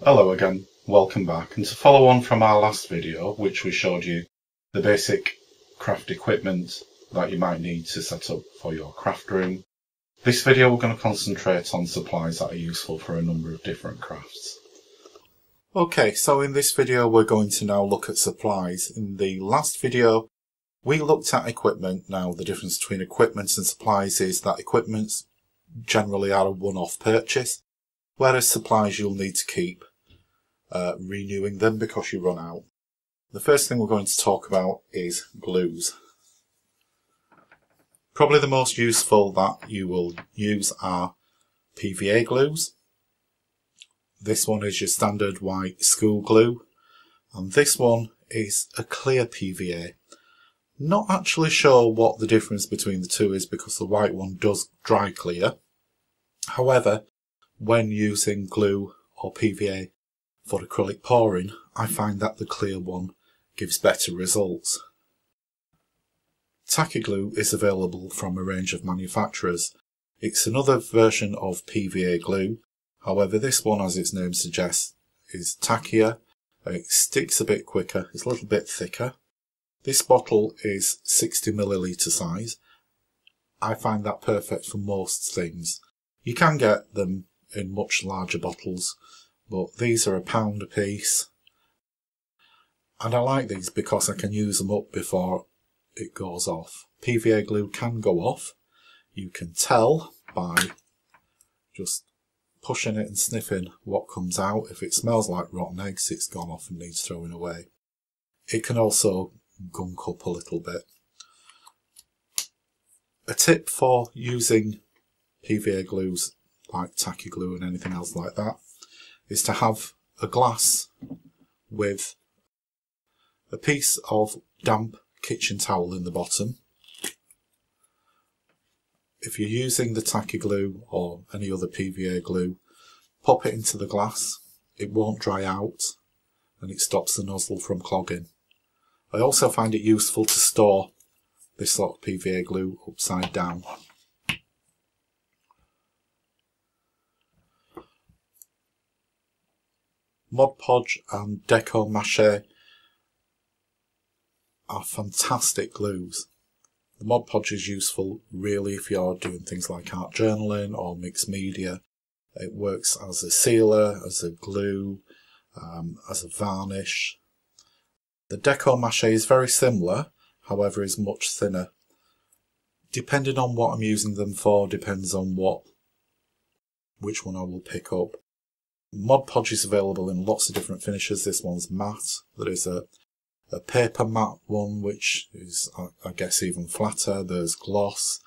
Hello again, welcome back, and to follow on from our last video, which we showed you the basic craft equipment that you might need to set up for your craft room, this video we're going to concentrate on supplies that are useful for a number of different crafts. Okay, so in this video we're going to now look at supplies. In the last video we looked at equipment. Now the difference between equipment and supplies is that equipments generally are a one-off purchase, whereas supplies you'll need to keep renewing them because you run out. The first thing we're going to talk about is glues. Probably the most useful that you will use are PVA glues. This one is your standard white school glue, and this one is a clear PVA. Not actually sure what the difference between the two is because the white one does dry clear. However, when using glue or PVA for acrylic pouring, I find that the clear one gives better results. Tacky glue is available from a range of manufacturers. It's another version of PVA glue, however this one, as its name suggests, is tackier, it sticks a bit quicker, it's a little bit thicker. This bottle is 60ml size. I find that perfect for most things. You can get them in much larger bottles, but these are £1 a piece, and I like these because I can use them up before it goes off. PVA glue can go off. You can tell by just pushing it and sniffing what comes out. If it smells like rotten eggs, it's gone off and needs throwing away. It can also gunk up a little bit. A tip for using PVA glues like tacky glue and anything else like that is to have a glass with a piece of damp kitchen towel in the bottom. If you're using the tacky glue or any other PVA glue, pop it into the glass. It won't dry out and it stops the nozzle from clogging. I also find it useful to store this sort of PVA glue upside down. Mod Podge and Deco Mache are fantastic glues. The Mod Podge is useful really if you're doing things like art journaling or mixed media. It works as a sealer, as a glue, as a varnish. The Deco Mache is very similar, however is much thinner. Depending on what I'm using them for, depends on which one I will pick up. Mod Podge is available in lots of different finishes. This one's matte. There is a paper matte one which is, I guess, even flatter. There's gloss.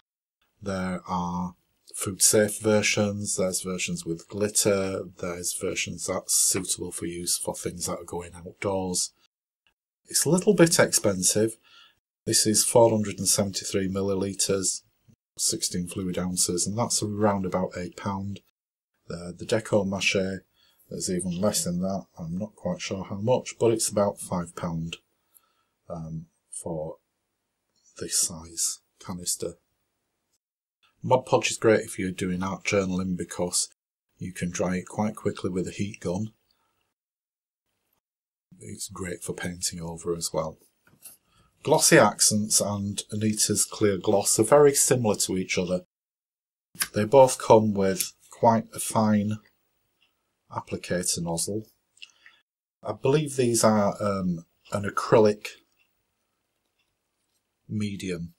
There are food safe versions. There's versions with glitter. There's versions that's suitable for use for things that are going outdoors. It's a little bit expensive. This is 473ml, 16 fluid ounces, and that's around about £8. The Deco Mache, there's even less than that. I'm not quite sure how much, but it's about £5 for this size canister. Mod Podge is great if you're doing art journaling because you can dry it quite quickly with a heat gun. It's great for painting over as well. Glossy Accents and Anita's Clear Gloss are very similar to each other. They both come with quite a fine applicator nozzle. I believe these are an acrylic medium,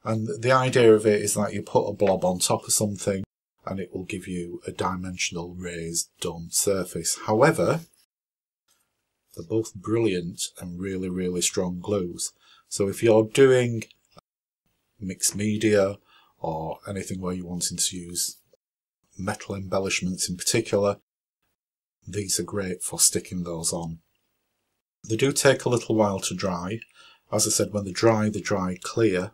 and the idea of it is that you put a blob on top of something and it will give you a dimensional raised dome surface. However, they're both brilliant and really strong glues. So if you're doing mixed media or anything where you're wanting to use metal embellishments in particular, these are great for sticking those on. They do take a little while to dry. As I said, when they dry clear.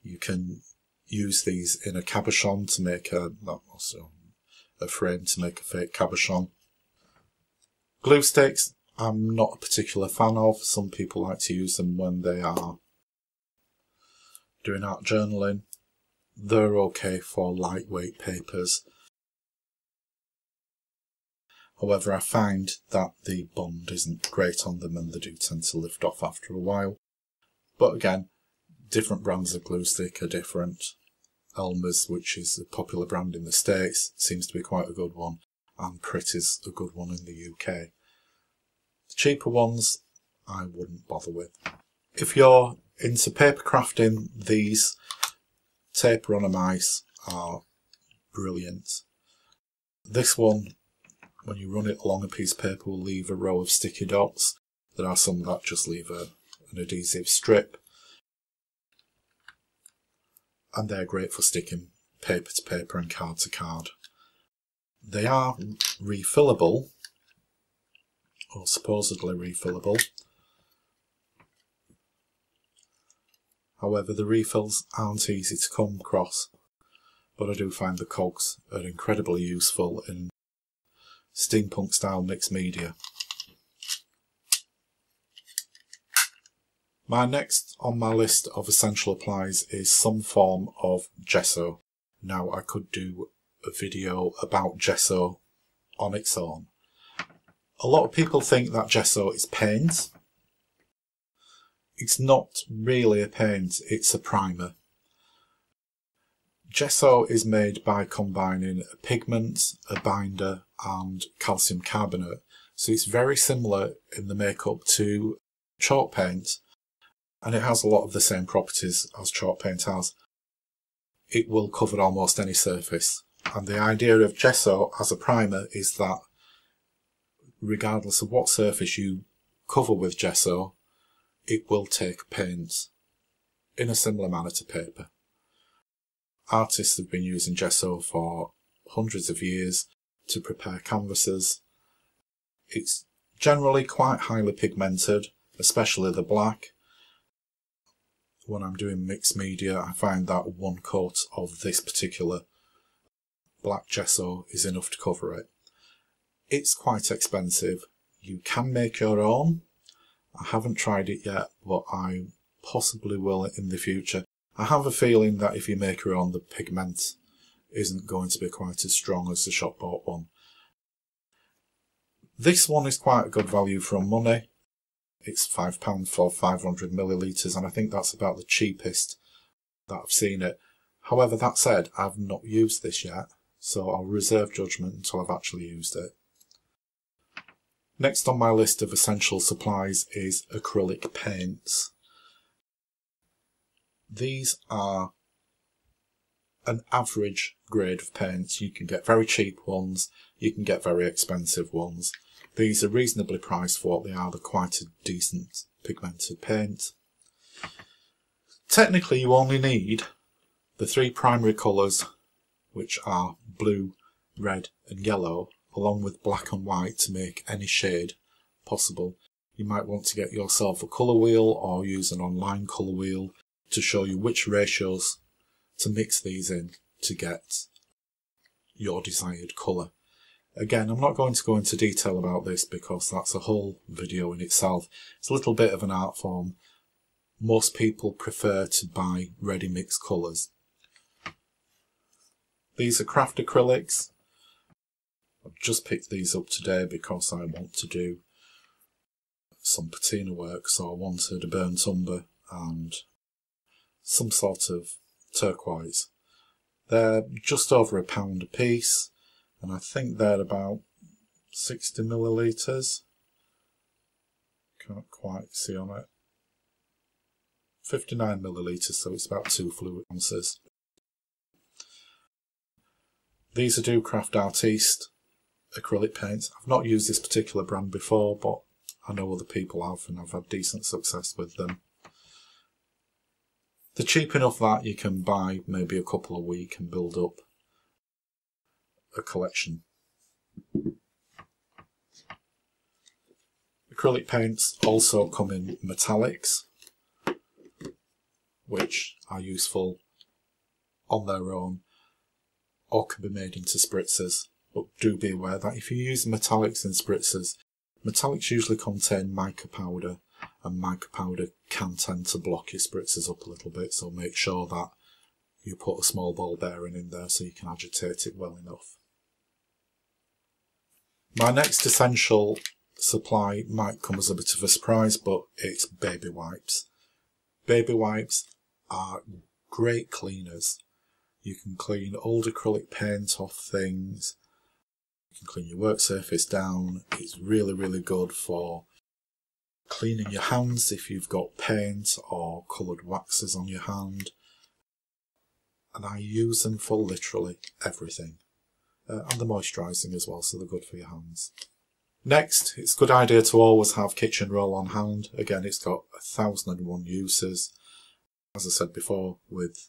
You can use these in a cabochon to make a frame to make a fake cabochon. Glue sticks, I'm not a particular fan of. Some people like to use them when they are doing art journaling. They're okay for lightweight papers. However, I find that the bond isn't great on them and they do tend to lift off after a while. But again, different brands of glue stick are different. Elmer's, which is a popular brand in the States, seems to be quite a good one, and Pritt is a good one in the UK. The cheaper ones I wouldn't bother with. If you're into paper crafting, these tape runner mice are brilliant. This one, when you run it along a piece of paper, will leave a row of sticky dots. There are some that just leave an adhesive strip. And they're great for sticking paper to paper and card to card. They are refillable, or supposedly refillable. However, the refills aren't easy to come across, but I do find the cogs are incredibly useful in steampunk style mixed media. My next on my list of essential applies is some form of gesso. Now, I could do a video about gesso on its own. A lot of people think that gesso is paint. It's not really a paint, it's a primer. Gesso is made by combining a pigment, a binder and calcium carbonate. So it's very similar in the makeup to chalk paint, and it has a lot of the same properties as chalk paint has. It will cover almost any surface. And the idea of gesso as a primer is that regardless of what surface you cover with gesso, it will take paint in a similar manner to paper. Artists have been using gesso for hundreds of years to prepare canvases. It's generally quite highly pigmented, especially the black. When I'm doing mixed media, I find that one coat of this particular black gesso is enough to cover it. It's quite expensive. You can make your own. I haven't tried it yet, but I possibly will in the future. I have a feeling that if you make your own, the pigment isn't going to be quite as strong as the shop bought one. This one is quite a good value for money. It's £5 for 500 millilitres, and I think that's about the cheapest that I've seen it. However, that said, I've not used this yet, so I'll reserve judgment until I've actually used it. Next on my list of essential supplies is acrylic paints. These are an average grade of paints. You can get very cheap ones, you can get very expensive ones. These are reasonably priced for what they are. They're quite a decent pigmented paint. Technically, you only need the three primary colours, which are blue, red and yellow, along with black and white to make any shade possible. You might want to get yourself a colour wheel or use an online colour wheel to show you which ratios to mix these in to get your desired colour. Again, I'm not going to go into detail about this because that's a whole video in itself. It's a little bit of an art form. Most people prefer to buy ready mixed colours. These are craft acrylics. I've just picked these up today because I want to do some patina work, so I wanted a burnt umber and some sort of turquoise. They're just over £1 a piece, and I think they're about 60 millilitres. Can't quite see on it. 59 millilitres, so it's about 2 fluid ounces. These are Do Craft Artiste acrylic paints. I've not used this particular brand before, but I know other people have, and I've had decent success with them. They're cheap enough that you can buy maybe a couple a week and build up a collection. Acrylic paints also come in metallics, which are useful on their own or can be made into spritzers. But do be aware that if you use metallics in spritzers, metallics usually contain mica powder, and mica powder can tend to block your spritzers up a little bit, so make sure that you put a small ball bearing in there so you can agitate it well enough. My next essential supply might come as a bit of a surprise, but it's baby wipes. Baby wipes are great cleaners. You can clean old acrylic paint off things. You can clean your work surface down. It's really, really good for cleaning your hands if you've got paint or coloured waxes on your hand. And I use them for literally everything. And they're moisturising as well, so they're good for your hands. Next, it's a good idea to always have kitchen roll on hand. Again, it's got 1001 uses. As I said before, with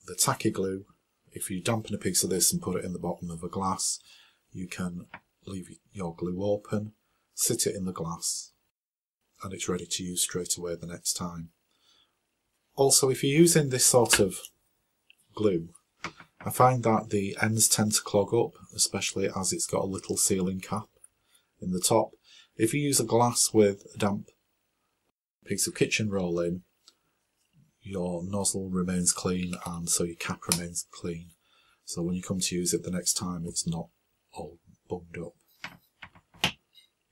the tacky glue, if you dampen a piece of this and put it in the bottom of a glass, you can leave your glue open, sit it in the glass, and it's ready to use straight away the next time. Also, if you're using this sort of glue, I find that the ends tend to clog up, especially as it's got a little sealing cap in the top. If you use a glass with a damp piece of kitchen roll in, your nozzle remains clean and so your cap remains clean. So when you come to use it the next time, it's not all bunged up.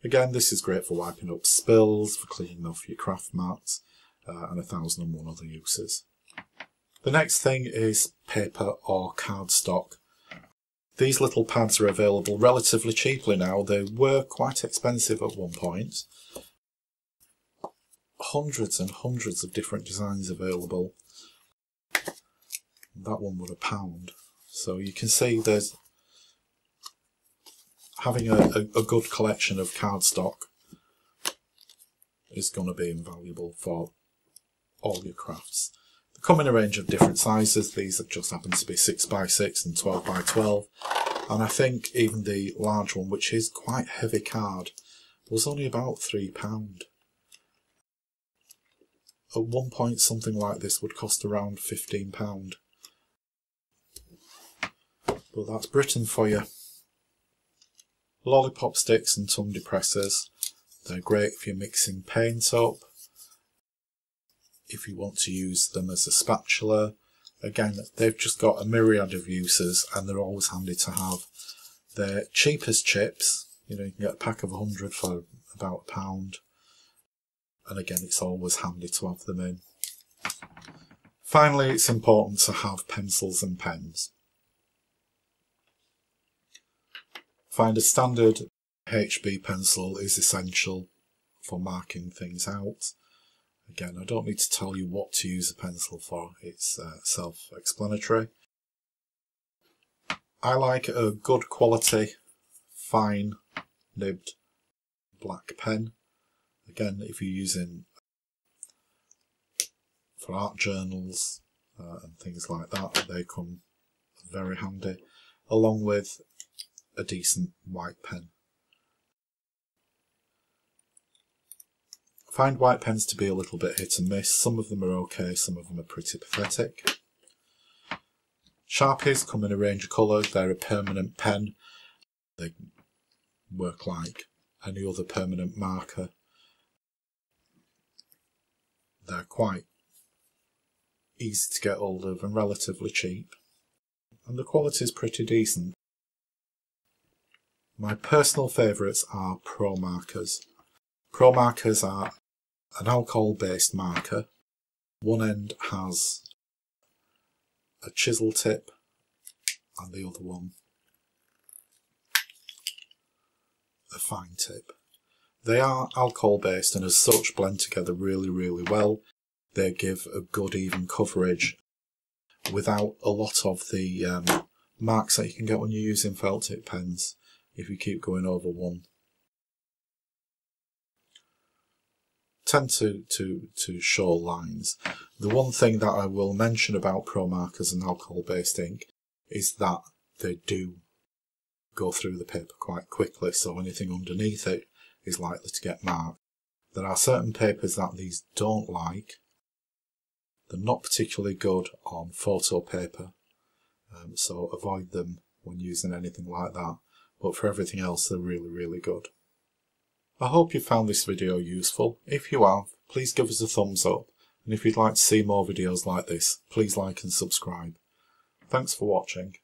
Again, this is great for wiping up spills, for cleaning off your craft mats, and 1001 other uses. The next thing is paper or cardstock. These little pads are available relatively cheaply now. They were quite expensive at one point. Hundreds and hundreds of different designs available. That one was £1. So you can see there's having a good collection of cardstock is going to be invaluable for all your crafts. They come in a range of different sizes. These just happen to be 6x6 and 12x12. And I think even the large one, which is quite heavy card, was only about £3. At one point, something like this would cost around £15. But that's Britain for you. Lollipop sticks and tongue depressors. They're great if you're mixing paint up. If you want to use them as a spatula. Again, they've just got a myriad of uses and they're always handy to have. They're cheap as chips. You know, you can get a pack of 100 for about £1. And again, it's always handy to have them in. Finally, it's important to have pencils and pens. Find a standard HB pencil is essential for marking things out. Again, I don't need to tell you what to use a pencil for, it's self-explanatory. I like a good quality, fine, nibbed black pen. Again, if you're using for art journals and things like that, they come very handy, along with a decent white pen. I find white pens to be a little bit hit and miss. Some of them are okay, some of them are pretty pathetic. Sharpies come in a range of colours. They're a permanent pen. They work like any other permanent marker. They're quite easy to get hold of and relatively cheap. And the quality is pretty decent. My personal favourites are Pro markers. Pro markers are an alcohol-based marker. One end has a chisel tip and the other one a fine tip. They are alcohol-based and as such blend together really, really well. They give a good even coverage without a lot of the marks that you can get when you're using felt tip pens if you keep going over one. Tend to show lines. The one thing that I will mention about Pro markers and alcohol-based ink is that they do go through the paper quite quickly, so anything underneath it is likely to get marked. There are certain papers that these don't like. They're not particularly good on photo paper, so avoid them when using anything like that, but for everything else they're really, really good. I hope you found this video useful. If you have, please give us a thumbs up, and if you'd like to see more videos like this, please like and subscribe. Thanks for watching.